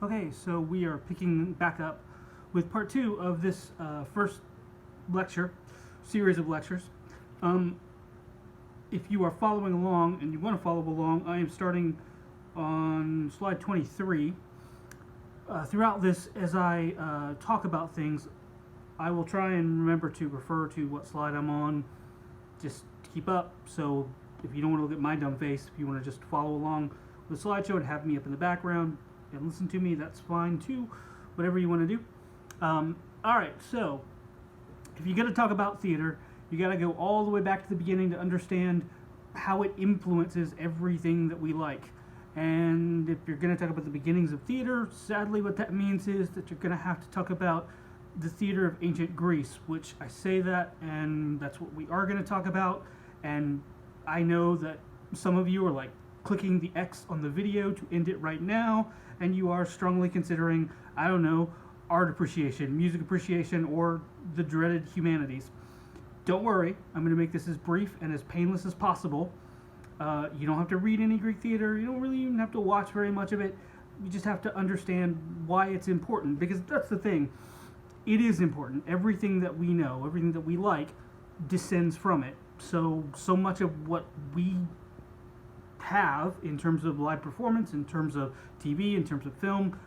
Okay, so we are picking back up with part two of this first lecture, series of lectures. If you are following along and you want to follow along, I am starting on slide 23. Throughout this, as I talk about things, I will try and remember to refer to what slide I'm on, just to keep up. So if you don't want to look at my dumb face, if you want to just follow along with the slideshow and have me up in the background and listen to me, that's fine too. Whatever you want to do. Alright, so if you're going to talk about theater, you got to go all the way back to the beginning to understand how it influences everything that we like. And if you're going to talk about the beginnings of theater, sadly what that means is that you're going to have to talk about the theater of ancient Greece, which I say that, and that's what we are going to talk about. And I know that some of you are like clicking the X on the video to end it right now, and you are strongly considering, I don't know, art appreciation, music appreciation, or the dreaded humanities. Don't worry, I'm going to make this as brief and as painless as possible. You don't have to read any Greek theater, you don't really even have to watch very much of it. You just have to understand why it's important, because that's the thing. It is important. Everything that we know, everything that we like, descends from it. So much of what we have in terms of live performance, in terms of TV, in terms of film,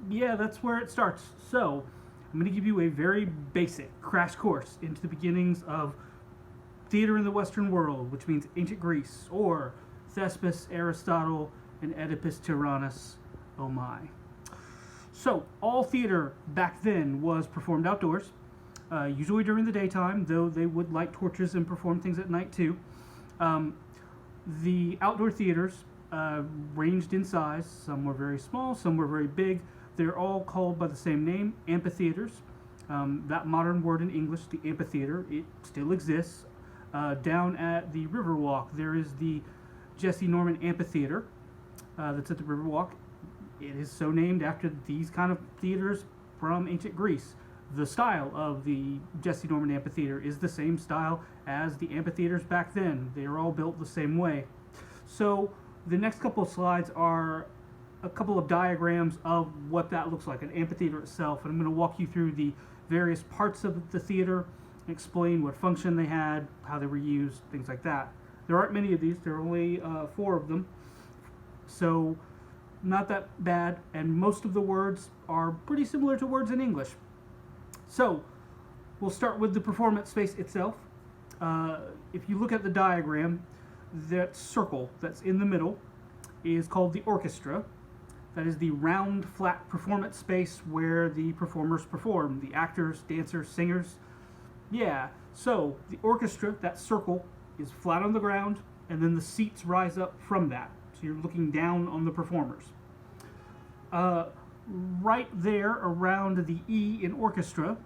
yeah, that's where it starts. So I'm going to give you a very basic crash course into the beginnings of theater in the Western world, which means ancient Greece, or Thespis, Aristotle, and Oedipus Tyrannus. Oh my. So all theater back then was performed outdoors, usually during the daytime, though they would light torches and perform things at night too. The outdoor theaters ranged in size. Some were very small, some were very big. They're all called by the same name, amphitheaters. That modern word in English, the amphitheater, it still exists. Down at the Riverwalk, there is the Jesse Norman Amphitheater that's at the Riverwalk. It is so named after these kind of theaters from ancient Greece. The style of the Jesse Norman Amphitheater is the same style as the amphitheaters back then. They are all built the same way. So the next couple of slides are a couple of diagrams of what that looks like, an amphitheater itself. And I'm going to walk you through the various parts of the theater, explain what function they had, how they were used, things like that. There aren't many of these. There are only 4 of them. So not that bad, and most of the words are pretty similar to words in English. So we'll start with the performance space itself. If you look at the diagram, that circle that's in the middle is called the orchestra. That is the round, flat performance space where the performers perform, the actors, dancers, singers. Yeah, so the orchestra, that circle, is flat on the ground, and then the seats rise up from that. So you're looking down on the performers. Right there around the E in orchestra,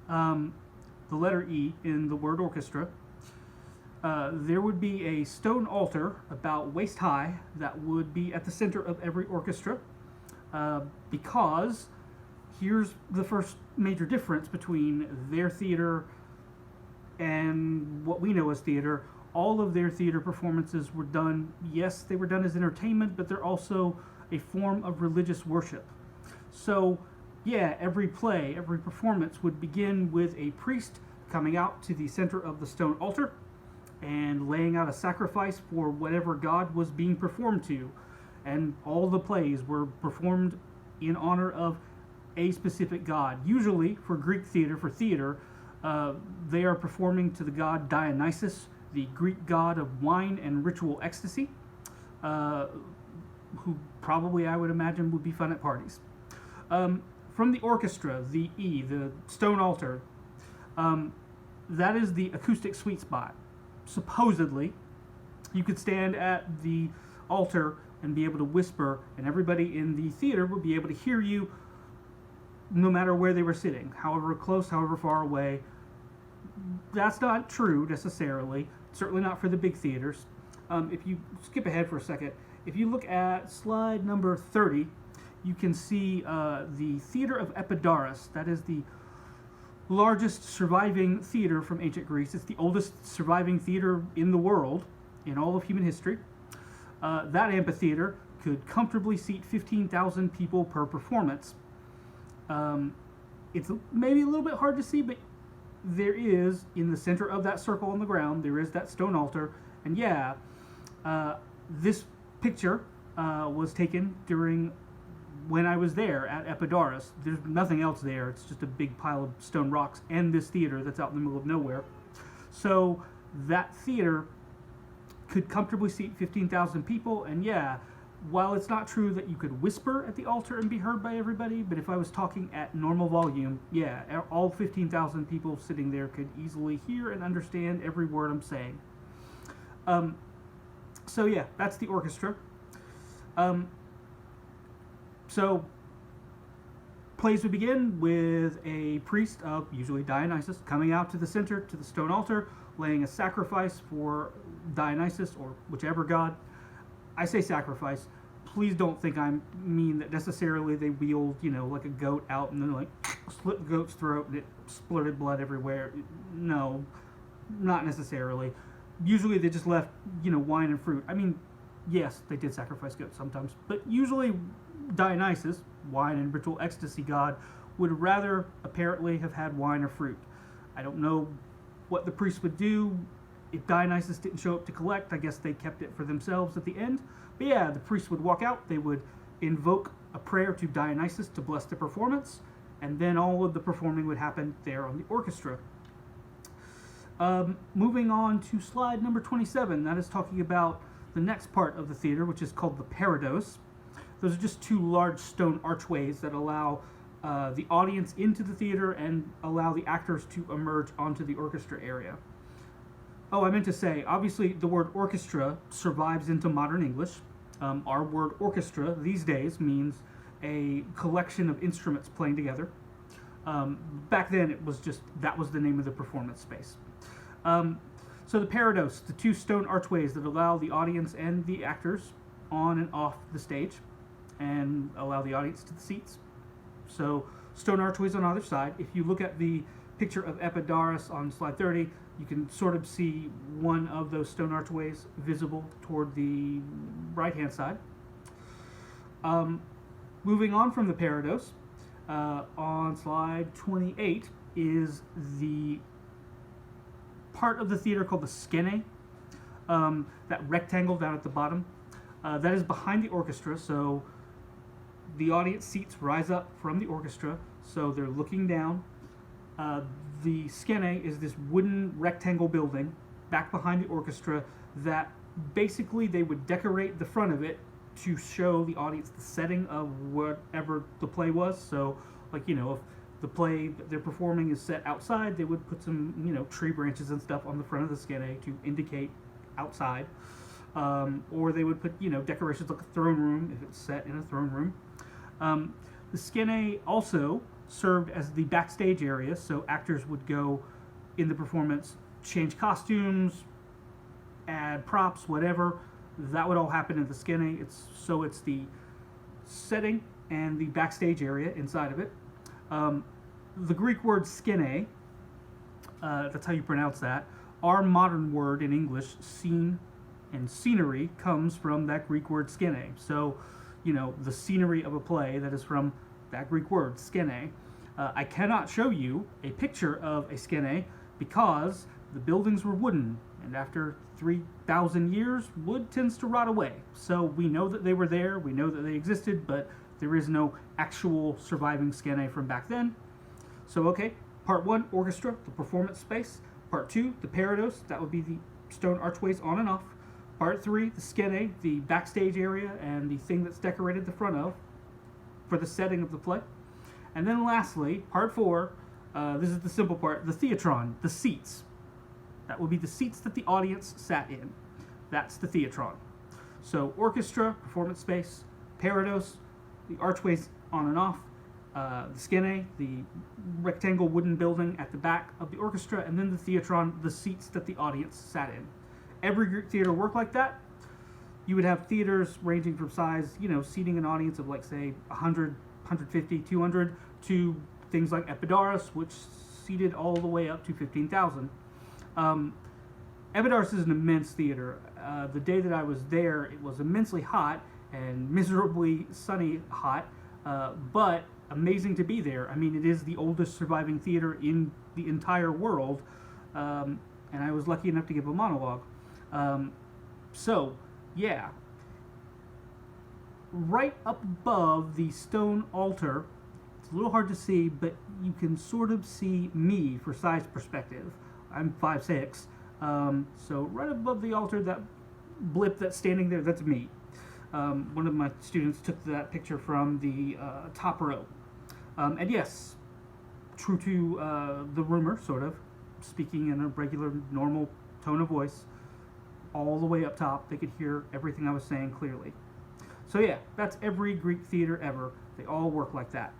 the letter E in the word orchestra, there would be a stone altar about waist high that would be at the center of every orchestra, because here's the first major difference between their theater and what we know as theater. All of their theater performances were done, yes, they were done as entertainment, but they're also a form of religious worship. So, yeah, every play, every performance would begin with a priest coming out to the center of the stone altar and laying out a sacrifice for whatever god was being performed to. And all the plays were performed in honor of a specific god. Usually, for Greek theater, they are performing to the god Dionysus, the Greek god of wine and ritual ecstasy, who probably, I would imagine, would be fun at parties. From the orchestra, the E, the stone altar, that is the acoustic sweet spot. Supposedly, you could stand at the altar and be able to whisper, and everybody in the theater would be able to hear you no matter where they were sitting, however close, however far away. That's not true necessarily, certainly not for the big theaters. If you skip ahead for a second, if you look at slide number 30, you can see the Theater of Epidaurus. That is the largest surviving theater from ancient Greece. It's the oldest surviving theater in the world, in all of human history. That amphitheater could comfortably seat 15,000 people per performance. It's maybe a little bit hard to see, but there is, in the center of that circle on the ground, there is that stone altar. And yeah, this picture was taken during when I was there at Epidaurus. There's nothing else there. It's just a big pile of stone rocks and this theater that's out in the middle of nowhere. So that theater could comfortably seat 15,000 people. And yeah, while it's not true that you could whisper at the altar and be heard by everybody, but if I was talking at normal volume, yeah, all 15,000 people sitting there could easily hear and understand every word I'm saying. So yeah, that's the orchestra. So plays would begin with a priest of usually Dionysus coming out to the center, to the stone altar, laying a sacrifice for Dionysus or whichever god. I say sacrifice. Please don't think I mean that necessarily they wheeled, like a goat out and then like slit the goat's throat and it splurted blood everywhere. No, not necessarily. Usually they just left, wine and fruit. I mean, yes, they did sacrifice goats sometimes, but usually Dionysus, wine and ritual ecstasy god, would rather apparently have had wine or fruit. I don't know what the priest would do if Dionysus didn't show up to collect. I guess they kept it for themselves at the end. But yeah, the priest would walk out, they would invoke a prayer to Dionysus to bless the performance, and then all of the performing would happen there on the orchestra. Moving on to slide number 27, that is talking about the next part of the theater, which is called the parados. Those are just two large stone archways that allow the audience into the theater and allow the actors to emerge onto the orchestra area. Oh, I meant to say, obviously the word orchestra survives into modern English. Our word orchestra these days means a collection of instruments playing together. Back then it was just, that was the name of the performance space. So the parados, the two stone archways that allow the audience and the actors on and off the stage and allow the audience to the seats. So stone archways on either side. If you look at the picture of Epidaurus on slide 30, you can sort of see one of those stone archways visible toward the right-hand side. Moving on from the parados, on slide 28 is the part of the theater called the skene, that rectangle down at the bottom. That is behind the orchestra, so the audience seats rise up from the orchestra, so they're looking down. The skene is this wooden rectangle building back behind the orchestra that basically they would decorate the front of it to show the audience the setting of whatever the play was. So, if the play that they're performing is set outside, they would put some, tree branches and stuff on the front of the skene to indicate outside. Or they would put, decorations like a throne room if it's set in a throne room. The skene also served as the backstage area, so actors would go in the performance, change costumes, add props, whatever. That would all happen in the skene. It's the setting and the backstage area inside of it. The Greek word skene, that's how you pronounce that. Our modern word in English, scene and scenery, comes from that Greek word skene. So, the scenery of a play, that is from that Greek word, skene. I cannot show you a picture of a skene because the buildings were wooden, and after 3,000 years, wood tends to rot away. So we know that they were there, we know that they existed, but there is no actual surviving skene from back then. So okay, part 1, orchestra, the performance space. Part 2, the parados, that would be the stone archways on and off. Part 3, the skene, the backstage area and the thing that's decorated the front of for the setting of the play. And then lastly, part 4, this is the simple part, the theatron, the seats. That would be the seats that the audience sat in. That's the theatron. So orchestra, performance space, parados, the archways on and off, the skene, the rectangle wooden building at the back of the orchestra, and then the theatron, the seats that the audience sat in. Every Greek theater worked like that. You would have theaters ranging from size, seating an audience of like say 100, 150, 200 to things like Epidaurus, which seated all the way up to 15,000. Epidaurus is an immense theater. The day that I was there, it was immensely hot, and miserably sunny hot, but amazing to be there. I mean, it is the oldest surviving theater in the entire world, and I was lucky enough to give a monologue. So, yeah. Right up above the stone altar, it's a little hard to see, but you can sort of see me for size perspective. I'm 5'6", so right above the altar, that blip that's standing there, that's me. One of my students took that picture from the top row. And yes, true to the rumor, sort of, speaking in a regular, normal tone of voice, all the way up top, they could hear everything I was saying clearly. So yeah, that's every Greek theater ever. They all work like that.